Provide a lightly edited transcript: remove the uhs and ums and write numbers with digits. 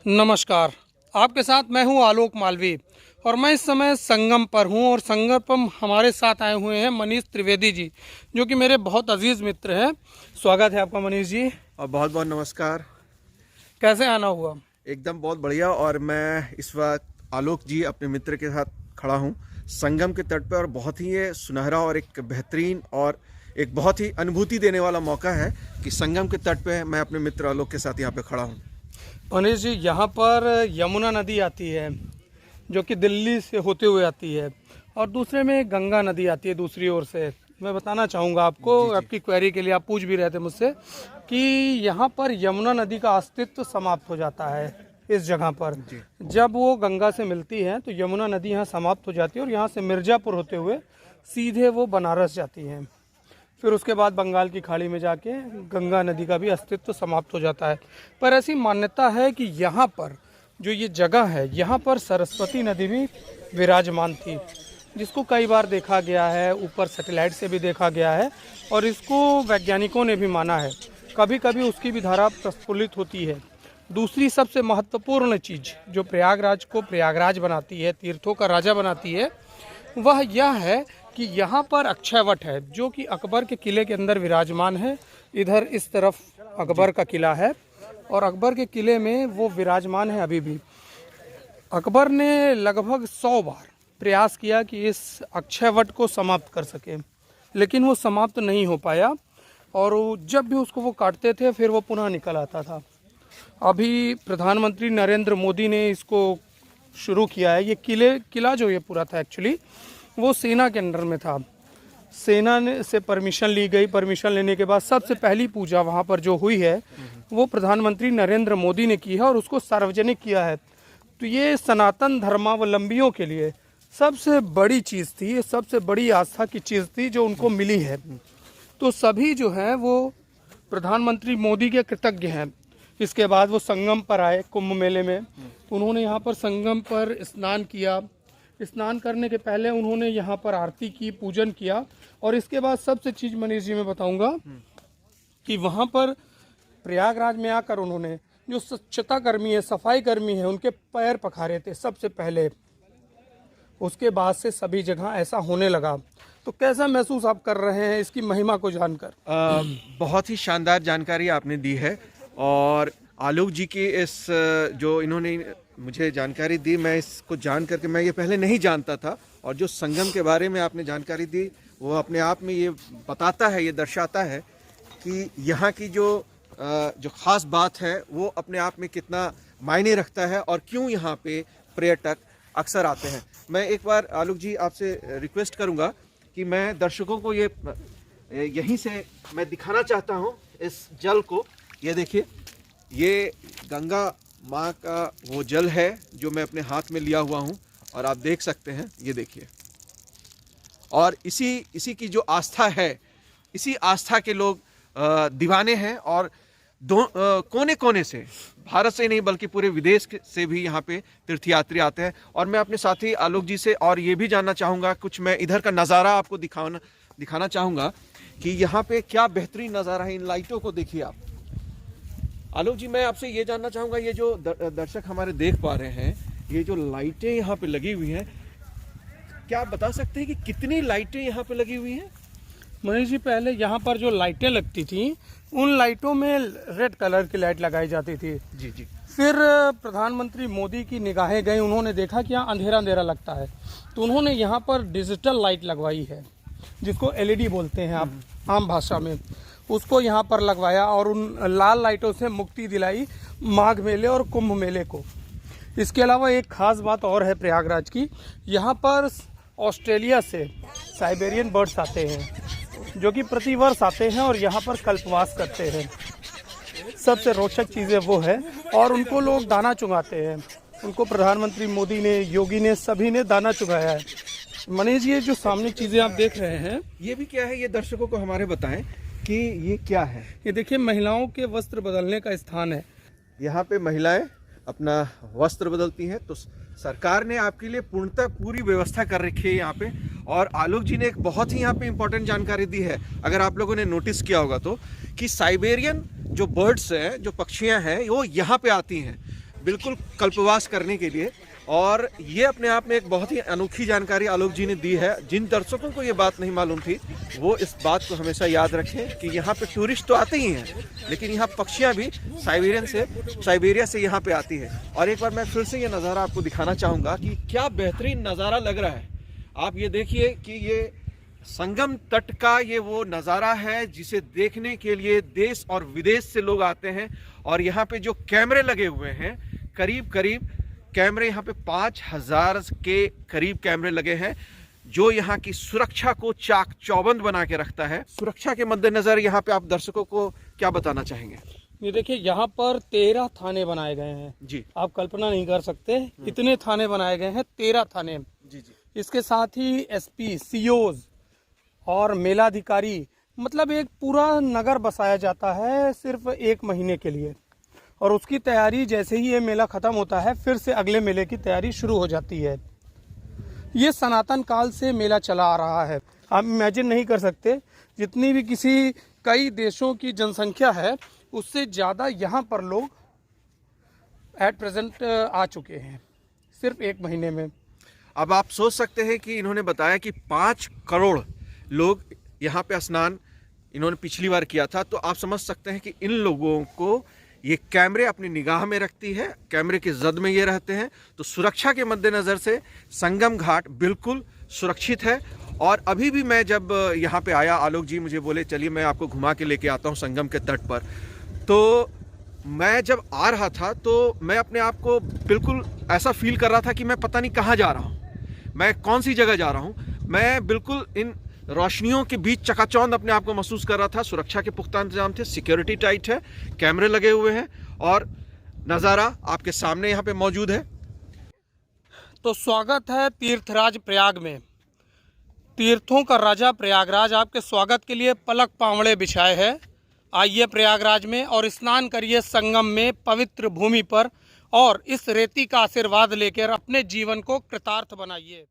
नमस्कार। आपके साथ मैं हूं आलोक मालवी और मैं इस समय संगम पर हूं और संगम पर हमारे साथ आए हुए हैं मनीष त्रिवेदी जी, जो कि मेरे बहुत अजीज़ मित्र हैं। स्वागत है आपका मनीष जी। और बहुत बहुत नमस्कार। कैसे आना हुआ? एकदम बहुत बढ़िया। और मैं इस वक्त आलोक जी अपने मित्र के साथ खड़ा हूँ संगम के तट पर, और बहुत ही ये सुनहरा और एक बेहतरीन और एक बहुत ही अनुभूति देने वाला मौका है कि संगम के तट पे मैं अपने मित्र आलोक के साथ यहाँ पे खड़ा हूँ। मनीष जी, यहाँ पर यमुना नदी आती है जो कि दिल्ली से होते हुए आती है, और दूसरे में गंगा नदी आती है दूसरी ओर से। मैं बताना चाहूँगा आपको, आपकी क्वेरी के लिए, आप पूछ भी रहे थे मुझसे कि यहाँ पर यमुना नदी का अस्तित्व समाप्त हो जाता है इस जगह पर। जब वो गंगा से मिलती है तो यमुना नदी यहाँ समाप्त हो जाती है और यहाँ से मिर्ज़ापुर होते हुए सीधे वो बनारस जाती हैं। फिर उसके बाद बंगाल की खाड़ी में जाके गंगा नदी का भी अस्तित्व समाप्त हो जाता है। पर ऐसी मान्यता है कि यहाँ पर जो ये जगह है, यहाँ पर सरस्वती नदी भी विराजमान थी, जिसको कई बार देखा गया है, ऊपर सैटेलाइट से भी देखा गया है, और इसको वैज्ञानिकों ने भी माना है। कभी कभी उसकी भी धारा प्रस्फुलित होती है। दूसरी सबसे महत्वपूर्ण चीज़ जो प्रयागराज को प्रयागराज बनाती है, तीर्थों का राजा बनाती है, वह यह है कि यहाँ पर अक्षयवट है, जो कि अकबर के किले के अंदर विराजमान है। इधर इस तरफ अकबर का किला है और अकबर के किले में वो विराजमान है अभी भी। अकबर ने लगभग 100 बार प्रयास किया कि इस अक्षयवट को समाप्त कर सके, लेकिन वो समाप्त नहीं हो पाया, और जब भी उसको वो काटते थे फिर वो पुनः निकल आता था। अभी प्रधानमंत्री नरेंद्र मोदी ने इसको शुरू किया है। ये किला जो ये पूरा था एक्चुअली वो सेना के अंडर में था। सेना ने से परमिशन ली गई। परमिशन लेने के बाद सबसे पहली पूजा वहाँ पर जो हुई है वो प्रधानमंत्री नरेंद्र मोदी ने की है और उसको सार्वजनिक किया है। तो ये सनातन धर्मावलंबियों के लिए सबसे बड़ी चीज़ थी, सबसे बड़ी आस्था की चीज़ थी जो उनको मिली है। तो सभी जो है वो प्रधानमंत्री मोदी के कृतज्ञ हैं। इसके बाद वो संगम पर आए कुंभ मेले में। उन्होंने यहाँ पर संगम पर स्नान किया। स्नान करने के पहले उन्होंने यहाँ पर आरती की, पूजन किया, और इसके बाद सबसे चीज़ मनीष जी मैं बताऊंगा कि वहाँ पर प्रयागराज में आकर उन्होंने जो स्वच्छता कर्मी है, सफाई कर्मी है, उनके पैर पखारे थे सबसे पहले। उसके बाद से सभी जगह ऐसा होने लगा। तो कैसा महसूस आप कर रहे हैं इसकी महिमा को जानकर? बहुत ही शानदार जानकारी आपने दी है, और आलोक जी की इस जो इन्होंने मुझे जानकारी दी, मैं इसको जान करके, मैं ये पहले नहीं जानता था, और जो संगम के बारे में आपने जानकारी दी वो अपने आप में ये बताता है, ये दर्शाता है कि यहाँ की जो ख़ास बात है वो अपने आप में कितना मायने रखता है और क्यों यहाँ पे पर्यटक अक्सर आते हैं। मैं एक बार आलोक जी आपसे रिक्वेस्ट करूँगा कि मैं दर्शकों को ये यहीं से मैं दिखाना चाहता हूँ इस जल को। ये देखिए, ये गंगा माँ का वो जल है जो मैं अपने हाथ में लिया हुआ हूँ, और आप देख सकते हैं, ये देखिए। और इसी की जो आस्था है, इसी आस्था के लोग दीवाने हैं, और कोने कोने से, भारत से नहीं बल्कि पूरे विदेश से भी यहाँ पे तीर्थयात्री आते हैं। और मैं अपने साथी आलोक जी से और ये भी जानना चाहूँगा, कुछ मैं इधर का नज़ारा आपको दिखाना चाहूँगा कि यहाँ पे क्या बेहतरीन नज़ारा है। इन लाइटों को देखिए आप। आलोक जी, मैं आपसे ये जानना चाहूँगा, ये जो दर्शक हमारे देख पा रहे हैं, ये जो लाइटें यहाँ पे लगी हुई हैं, क्या आप बता सकते हैं कि कितनी लाइटें यहाँ पे लगी हुई हैं? मनीष जी, पहले यहाँ पर जो लाइटें लगती थी उन लाइटों में रेड कलर की लाइट लगाई जाती थी। जी जी। फिर प्रधानमंत्री मोदी की निगाहें गई, उन्होंने देखा कि यहाँ अंधेरा अंधेरा लगता है, तो उन्होंने यहाँ पर डिजिटल लाइट लगवाई है, जिसको एलईडी बोलते हैं आप आम भाषा में। उसको यहाँ पर लगवाया और उन लाल लाइटों से मुक्ति दिलाई माघ मेले और कुंभ मेले को। इसके अलावा एक ख़ास बात और है प्रयागराज की, यहाँ पर ऑस्ट्रेलिया से साइबेरियन बर्ड्स आते हैं जो कि प्रतिवर्ष आते हैं और यहाँ पर कल्पवास करते हैं। सबसे रोचक चीज़ें वो है, और उनको लोग दाना चुगाते हैं। उनको प्रधानमंत्री मोदी ने, योगी ने, सभी ने दाना चुगाया है। मनीष, ये जो सामने चीज़ें आप देख रहे हैं, ये भी क्या है? ये दर्शकों को हमारे बताएं कि ये क्या है। ये देखिए, महिलाओं के वस्त्र बदलने का स्थान है। यहाँ पे महिलाएं अपना वस्त्र बदलती हैं, तो सरकार ने आपके लिए पूर्णतः पूरी व्यवस्था कर रखी है यहाँ पे। और आलोक जी ने एक बहुत ही यहाँ पे इम्पोर्टेंट जानकारी दी है, अगर आप लोगों ने नोटिस किया होगा तो, कि साइबेरियन जो बर्ड्स हैं, जो पक्षियाँ हैं, वो यहाँ पे आती हैं। बिल्कुल कल्पवास करने के लिए। और ये अपने आप में एक बहुत ही अनोखी जानकारी आलोक जी ने दी है। जिन दर्शकों को ये बात नहीं मालूम थी वो इस बात को हमेशा याद रखें कि यहाँ पे टूरिस्ट तो आते ही हैं, लेकिन यहाँ पक्षियाँ भी साइबेरिया से यहाँ पे आती है। और एक बार मैं फिर से ये नज़ारा आपको दिखाना चाहूँगा कि क्या बेहतरीन नज़ारा लग रहा है। आप ये देखिए कि ये संगम तट का ये वो नज़ारा है जिसे देखने के लिए देश और विदेश से लोग आते हैं। और यहाँ पे जो कैमरे लगे हुए हैं, करीब करीब कैमरे यहाँ पे 5000 के करीब कैमरे लगे हैं, जो यहाँ की सुरक्षा को चाक चौबंद बना के रखता है। सुरक्षा के मद्देनजर यहाँ पे आप दर्शकों को क्या बताना चाहेंगे? ये देखिए, यहाँ पर 13 थाने बनाए गए हैं जी, आप कल्पना नहीं कर सकते इतने थाने बनाए गए हैं, 13 थाने। जी जी। इसके साथ ही एसपी, सीओज और मेलाधिकारी, मतलब एक पूरा नगर बसाया जाता है सिर्फ 1 महीने के लिए। और उसकी तैयारी जैसे ही ये मेला ख़त्म होता है फिर से अगले मेले की तैयारी शुरू हो जाती है। ये सनातन काल से मेला चला आ रहा है। आप इमेजिन नहीं कर सकते, जितनी भी कई देशों की जनसंख्या है उससे ज़्यादा यहाँ पर लोग एट प्रेजेंट आ चुके हैं सिर्फ 1 महीने में। अब आप सोच सकते हैं कि इन्होंने बताया कि 5 करोड़ लोग यहाँ पे स्नान इन्होंने पिछली बार किया था, तो आप समझ सकते हैं कि इन लोगों को ये कैमरे अपनी निगाह में रखती है, कैमरे की जद में ये रहते हैं। तो सुरक्षा के मद्देनज़र से संगम घाट बिल्कुल सुरक्षित है। और अभी भी मैं जब यहाँ पे आया, आलोक जी मुझे बोले चलिए मैं आपको घुमा के लेके आता हूँ संगम के तट पर। तो मैं जब आ रहा था तो मैं अपने आप को बिल्कुल ऐसा फील कर रहा था कि मैं पता नहीं कहाँ जा रहा हूँ, मैं कौन सी जगह जा रहा हूँ। मैं बिल्कुल इन रोशनियों के बीच चकाचौंध अपने आप को महसूस कर रहा था। सुरक्षा के पुख्ता इंतजाम थे, सिक्योरिटी टाइट है, कैमरे लगे हुए हैं और नज़ारा आपके सामने यहाँ पे मौजूद है। तो स्वागत है तीर्थराज प्रयाग में। तीर्थों का राजा प्रयागराज आपके स्वागत के लिए पलक पावड़े बिछाए है। आइए प्रयागराज में और स्नान करिए संगम में, पवित्र भूमि पर, और इस रेती का आशीर्वाद लेकर अपने जीवन को कृतार्थ बनाइए।